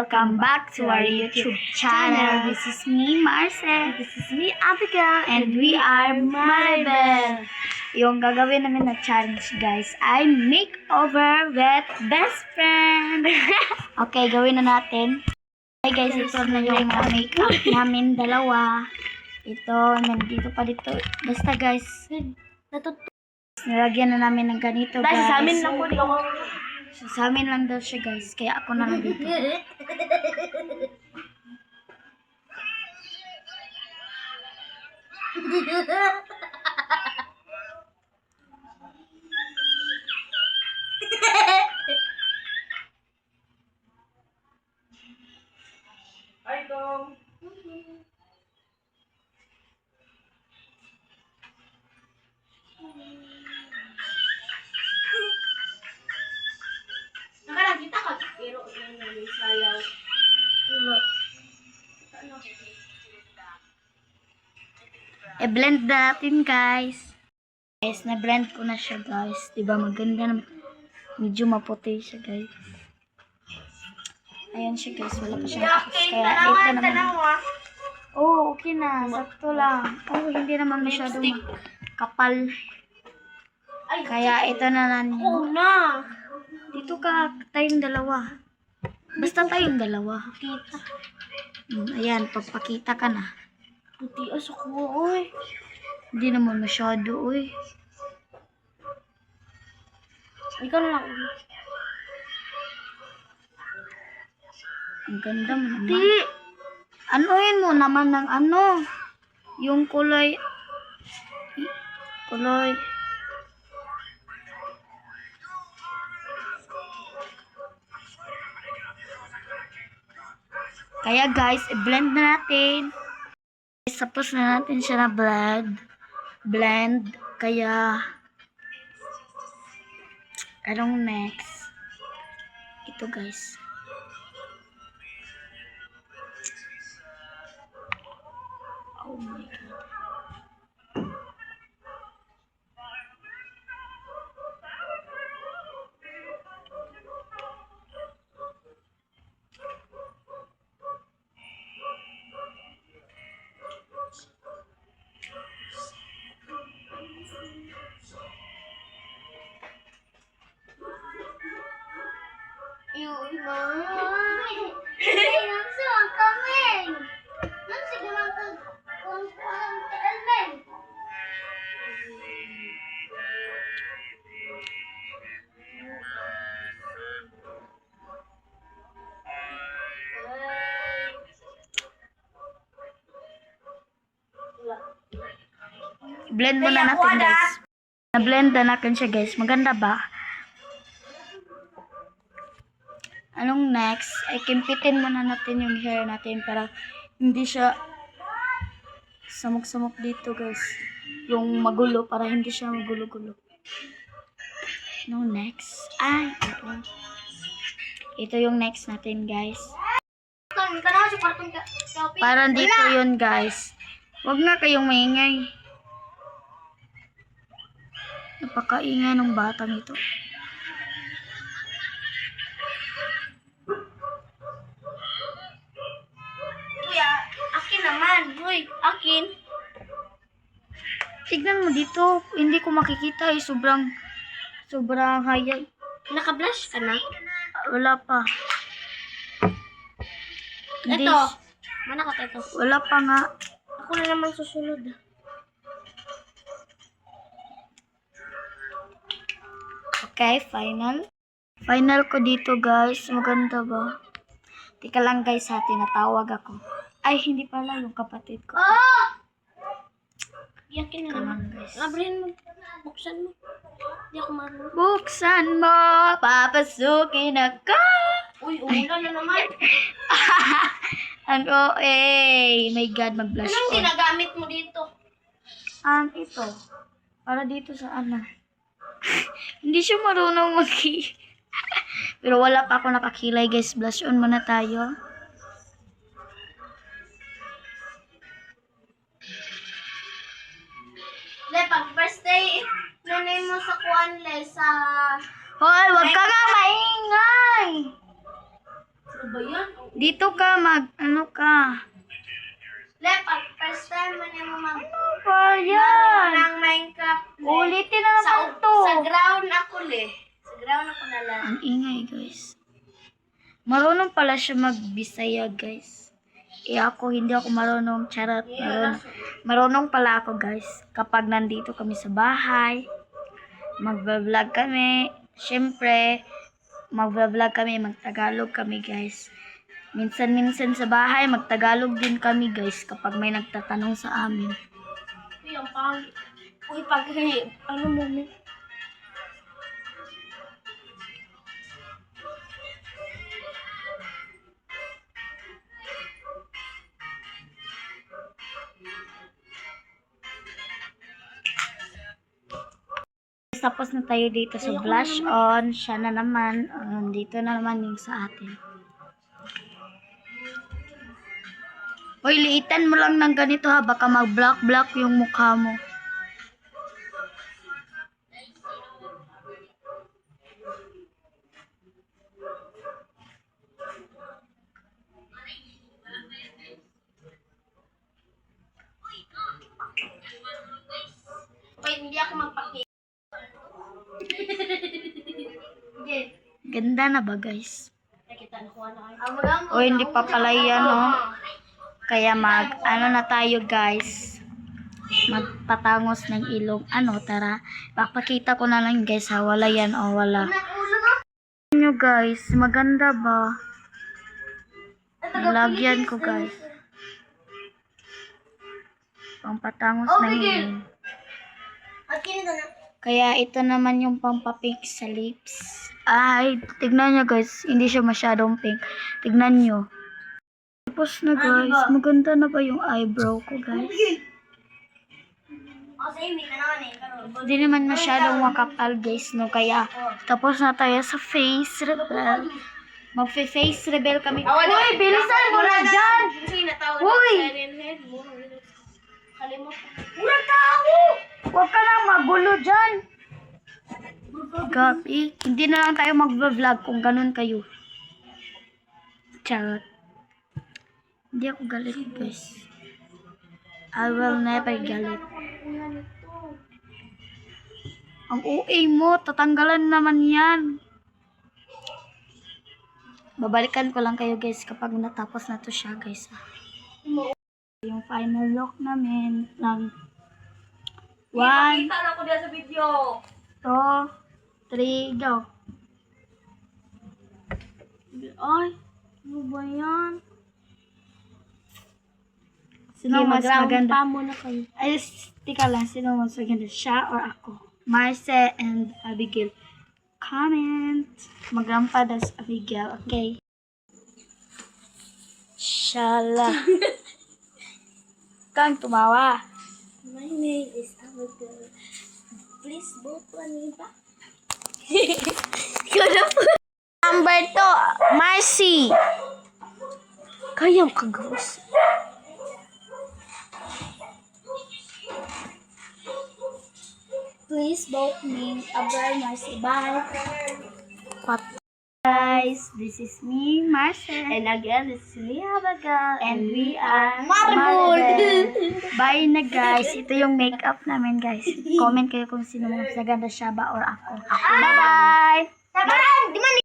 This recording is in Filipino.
welcome back to our YouTube channel. This is me, Marcel. This is me, Abigail. And we are Maribel. Yung gagawin namin na challenge, guys, ay makeover with best friend. Okay, gawin na natin. Okay, guys, ito na yung makeup namin dalawa. Ito, nandito pa dito. Basta, guys, nilagyan na namin ng ganito, guys. Sa amin lang po dito. Sa amin lang daw siya, guys. Kaya ako na lang dito. Ay, Tom. Nakalagita ka, pero yung sayaw. Ulo. Ano? I-blend na natin, guys. Guys, na-blend ko na siya, guys. Diba, maganda naman. Medyo maputi siya, guys. Ayan siya, guys. Wala pa siya tapos. Kaya, ito naman. Oh, okay na. Sakto lang. Oh, hindi naman masyado kapal. Kaya, ito na lang. Oo na. Dito ka, tayong dalawa. Basta tayong dalawa. Kita. Ayan, papakita ka na. Putias ako, oy. Hindi naman masyado, uy. Ikaw na lang. Ang ganda mo naman. Di. Anuhin mo naman ng ano. Yung kulay. Kulay. Kaya guys, i-blend na natin. Tapos na natin siya na blend. Kaya, anong next? Ito guys. Oh my God. Yun na. Ayun sa kaming. Nang sige lang kung Elmen. Blend muna natin guys. Na-blend na natin siya guys. Maganda ba? Anong next? Ay kimpitin muna natin yung hair natin para hindi siya samok-samok dito guys. Yung magulo para hindi siya magulo-gulo. Anong next? Ay, ito. Ito yung next natin guys. Parang dito yun guys. Huwag na kayong maingay. Napakaingay ng batang ito. Kuya, akin naman. Uy, akin. Tignan mo dito. Hindi ko makikita eh. Sobrang hayay. Naka-blush ka na? Wala pa. Hindi. Ito. Mana ka ito? Wala pa nga. Ako na naman susunod. Okay, final. Final ko dito guys. Maganda ba? Tika lang guys ha. Tinatawag ako. Ay, hindi pala yung kapatid ko. Oh! Yakin na Tika naman. lang guys. Abrihin mo. Buksan mo. Hindi ako marunong. Buksan mo. Papasukin ako. Uy, ulan na naman. Ang OA. My God, mag-blush Anong on. ginagamit mo dito? Ito. Para dito sa ano. Hindi siya marunong Pero wala pa ako nakakilay guys. Blush on muna tayo. Le, pag birthday, nanay mo sa kuan le, sa... Hoy, wag ka nga maingay! Ano ba yan? Ang Dito ka ano ka? Lepak, first time mo niya mamag... Pa yan. Ng Minecraft. Ulitin na naman to. Sa ground ako Sa ground ako nalang. Ang ingay, guys. Marunong pala siya magbisaya, guys. Ako, hindi ako marunong. Charot. Marunong pala ako, guys. Kapag nandito kami sa bahay, mag-vlog kami. Siyempre, mag-vlog kami, mag-Tagalog kami, guys. Minsan-minsan sa bahay, mag-Tagalog din kami, guys, kapag may nagtatanong sa amin. Uy, ang pangit. Uy, ano mo mo? Tapos na tayo dito sa blush on. Siya na naman. Dito na naman yung sa atin. Hoy, liitan mo lang ng ganito ha. Baka mag-block yung mukha mo. Wait, hindi ako magpakita. Ganda na ba, guys? Nakita na ko ano. O, hindi pa pala yan, oh. Kaya ano na tayo, guys. Magpatangos ng ilong. Tara. Papakita ko na lang, guys, ha. Wala yan, o wala. Nyo, guys. Maganda ba? Lagyan ko, guys. Pampatangos ng ilong. Kaya ito naman yung pampapink sa lips. Ay, tignan nyo, guys. Hindi siya masyadong pink. Tignan nyo. Tapos na, guys. Maganda na ba yung eyebrow ko, guys? Hindi naman masyadong makapal, guys, no? Kaya tapos na tayo sa face reveal. Magfe-face reveal kami. Uy, bilisan mo na dyan! Uy! Ulang tao! Huwag ka lang magulo dyan! Gabi, hindi na lang tayo mag-vlog kung ganun kayo. Charot. Hindi ako galit, guys. I will never galit. Ang OA mo, tatanggalan naman yan. Babalikan ko lang kayo, guys, kapag natapos na to siya, guys. Yung final look namin ng 1, na ko diyan sa video. 2, 3, go. Ay, ano ba yan? Sino mas maganda? Muna kayo. Ay, tika lang, sino mas maganda? Siya or ako? Marce and Abigail. Comment. Magrampa das Abigail, okay? Shala. Kang tumawa. My name is Abigail. Please vote for me ba? Number 2, Marcy. Kayang kagos. Please vote me, Abigail Marcy. Bye. Guys, this is me, Marcel. And again, it's me, Abigail. And we are Maribel. Bye na, guys. Ito yung makeup namin, guys. Comment kayo kung sino mas maganda, siya ba or ako. Bye-bye! Sabaran! Di man